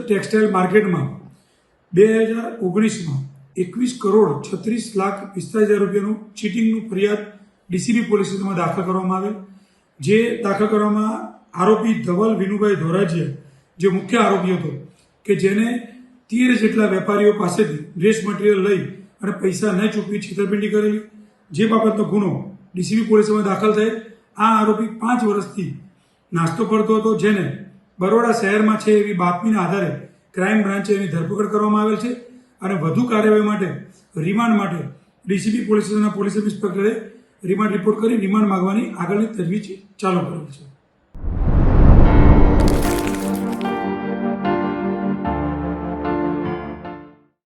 Textile માર્કેટમાં 2019માં 21,36,45,000 રૂપિયાનું ચીટિંગનું ફરિયાદ ડીસીબી પોલીસ સ્ટેશનમાં દાખલ કરવામાં આવેલ, જે દાખલ કરવામાં આરોપી ધવલ વિનુભાઈ ધોરાજીયા જે મુખ્ય આરોપી હતો કે જેને 13 જેટલા વેપારીઓ પાસેથી ડ્રેસ મટીરિયલ લઈ અને પૈસા ન ચૂકવી છેતરપિંડી કરેલી, જે બાબતનો ગુનો ડીસીબી પોલીસમાં દાખલ થયેલ. આ આરોપી 5 વર્ષથી નાસ્તો કરતો હતો, જેને બરોડા શહેરમાં છે એવી બાતમીના આધારે ક્રાઇમ બ્રાન્ચે એની ધરપકડ કરવામાં આવેલ છે અને વધુ કાર્યવાહી માટે રિમાન્ડ માટે ડીસીબી પોલીસ સ્ટેશનના પોલીસ ઇન્સ્પેક્ટરે રિમાન્ડ રિપોર્ટ કરી રિમાન્ડ માંગવાની આગળની તજવીજ ચાલુ કરેલ છે.